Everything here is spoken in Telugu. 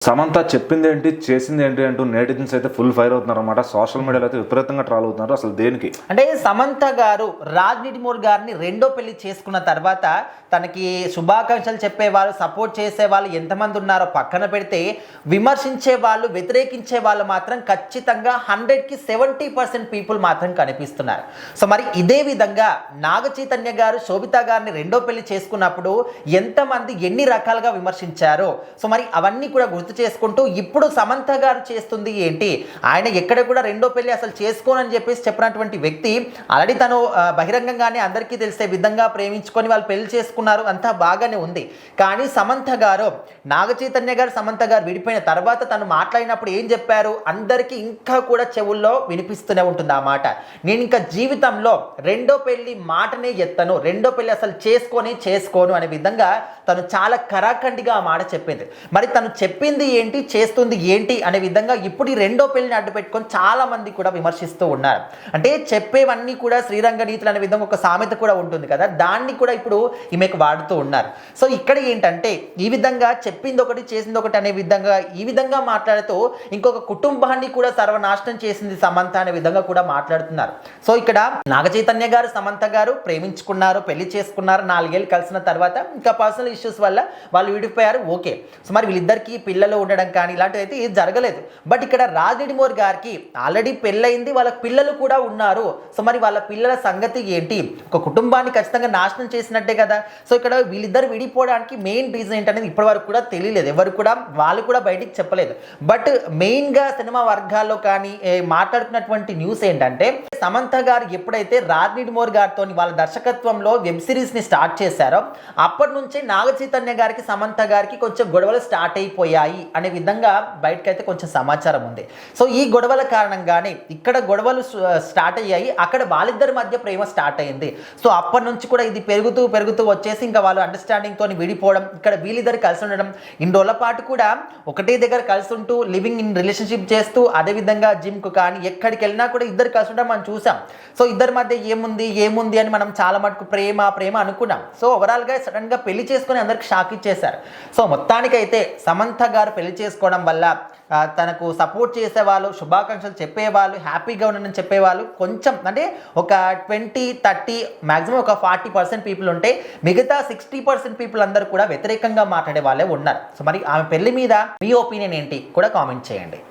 సమంత చెప్పింది ఏంటి చేసింది ఏంటి అంటూ నెటిజన్స్ అయితే ఫుల్ ఫైర్ అవుతున్నారు అనమాట. సోషల్ మీడియాలో అయితే విపరీతంగా ట్రాల్ అవుతున్నారు. అసలు దేనికి అంటే సమంత గారు రాజ్ నిడిమూర్ గారిని రెండో పెళ్లి చేసుకున్న తర్వాత తనకి శుభాకాంక్షలు చెప్పేవాళ్ళు, సపోర్ట్ చేసే వాళ్ళు ఎంతమంది ఉన్నారో పక్కన పెడితే, విమర్శించే వాళ్ళు, వ్యతిరేకించే వాళ్ళు మాత్రం ఖచ్చితంగా 100కి 70% పీపుల్ మాత్రం కనిపిస్తున్నారు. సో మరి ఇదే విధంగా నాగ చైతన్య గారు శోభిత గారిని రెండో పెళ్లి చేసుకున్నప్పుడు ఎంతమంది ఎన్ని రకాలుగా విమర్శించారో, సో మరి అవన్నీ కూడా గుర్తు చేసుకుంటూ ఇప్పుడు సమంత గారు చేస్తుంది ఏంటి, ఆయన ఎక్కడ కూడా రెండో పెళ్లి అసలు చేసుకోనని చెప్పేసి చెప్పినటువంటి వ్యక్తి ఆల్రెడీ తను బహిరంగంగానే అందరికీ తెలిసే విధంగా ప్రేమించుకొని వాళ్ళు పెళ్లి చేసుకున్నారు, అంతా బాగానే ఉంది. కానీ సమంత గారు, నాగ చైతన్య గారు సమంత గారు విడిపోయిన తర్వాత తను మాట్లాడినప్పుడు ఏం చెప్పారు, అందరికీ ఇంకా కూడా చెవుల్లో వినిపిస్తూనే ఉంటుంది ఆ మాట. నేను ఇంకా జీవితంలో రెండో పెళ్లి మాటనే ఎత్తను, రెండో పెళ్లి అసలు చేసుకోను అనే విధంగా తను చాలా కరాఖండిగా ఆ మాట చెప్పింది. మరి తను చెప్పింది ఏంటి, చేస్తుంది ఏంటి అనే విధంగా ఇప్పుడు ఈ రెండో పెళ్లిని అడ్డు పెట్టుకొని చాలా మంది కూడా విమర్శిస్తూ ఉన్నారు. అంటే చెప్పేవన్నీ కూడా శ్రీరంగ నీతులు అనే విధంగా ఒక సామెత కూడా ఉంటుంది కదా, దాన్ని కూడా ఇప్పుడు ఈమెకు వాడుతూ ఉన్నారు. సో ఇక్కడ ఏంటంటే ఈ విధంగా చెప్పింది ఒకటి చేసింది ఒకటి అనే విధంగా ఈ విధంగా మాట్లాడుతూ ఇంకొక కుటుంబాన్ని కూడా సర్వనాశనం చేసింది సమంత అనే విధంగా కూడా మాట్లాడుతున్నారు. సో ఇక్కడ నాగ చైతన్య గారు సమంత గారు ప్రేమించుకున్నారు, పెళ్లి చేసుకున్నారు, 4 ఏళ్ళు కలిసిన తర్వాత ఇంకా పర్సనల్ ఇష్యూస్ వల్ల వాళ్ళు విడిపోయారు, ఓకే. సో మరి వీళ్ళిద్దరికి పిల్లలు ఉండడం కానీ ఇలాంటివి అయితే ఏది జరగలేదు. బట్ ఇక్కడ రాజ్ నిడిమూర్ గారికి ఆల్రెడీ పెళ్ళయింది, వాళ్ళ పిల్లలు కూడా ఉన్నారు. సో మరి వాళ్ళ పిల్లల సంగతి ఏంటి, ఒక కుటుంబాన్ని ఖచ్చితంగా నాశనం చేసినట్టే కదా. సో ఇక్కడ వీళ్ళిద్దరు విడిపోవడానికి మెయిన్ రీజన్ ఏంటనేది ఇప్పటి వరకు కూడా తెలియలేదు, ఎవరు కూడా వాళ్ళు కూడా బయటికి చెప్పలేదు. బట్ మెయిన్గా సినిమా వర్గాల్లో కానీ మాట్లాడుతున్నటువంటి న్యూస్ ఏంటంటే, సమంత గారు ఎప్పుడైతే రాజ్ నిడిమూర్ గారితో వాళ్ళ దర్శకత్వంలో వెబ్ సిరీస్ని స్టార్ట్ చేశారో అప్పటి నుంచే నాగ చైతన్య గారికి సమంత గారికి కొంచెం గొడవలు స్టార్ట్ అయిపోయాయి అనే విధంగా బయటకైతే కొంచెం సమాచారం ఉంది. సో ఈ గొడవల కారణంగానే ఇక్కడ గొడవలు స్టార్ట్ అయ్యాయి, అక్కడ వాళ్ళిద్దరి మధ్య ప్రేమ స్టార్ట్ అయింది. సో అప్పటి నుంచి కూడా ఇది పెరుగుతూ వచ్చేసి ఇంకా వాళ్ళు అండర్స్టాండింగ్ తోని విడిపోవడం, ఇక్కడ వీళ్ళిద్దరు కలిసి ఉండడం, ఇన్ని రోజుల పాటు కూడా ఒకటే దగ్గర కలిసి ఉంటూ లివింగ్ ఇన్ రిలేషన్షిప్ చేస్తూ అదేవిధంగా జిమ్కు కానీ ఎక్కడికి వెళ్ళినా కూడా ఇద్దరు కలిసి ఉండడం మనం చూసాం. సో ఇద్దరి మధ్య ఏముంది అని మనం చాలా మటుకు ప్రేమ అనుకున్నాం. సో ఓవరాల్గా సడన్గా పెళ్లి చేసుకొని అందరికి షాక్ ఇచ్చేశారు. సో మొత్తానికైతే సమంత గారు పెళ్లి చేసుకోవడం వల్ల తనకు సపోర్ట్ చేసేవాళ్ళు, శుభాకాంక్షలు చెప్పేవాళ్ళు, హ్యాపీగా ఉండని చెప్పేవాళ్ళు కొంచెం అంటే ఒక 20-30 మ్యాక్సిమం ఒక 40% పీపుల్ ఉంటే మిగతా 60% పీపుల్ అందరూ కూడా వ్యతిరేకంగా మాట్లాడే వాళ్ళే ఉన్నారు. సో మరి ఆమె పెళ్లి మీద మీ ఒపీనియన్ ఏంటి కూడా కామెంట్ చేయండి.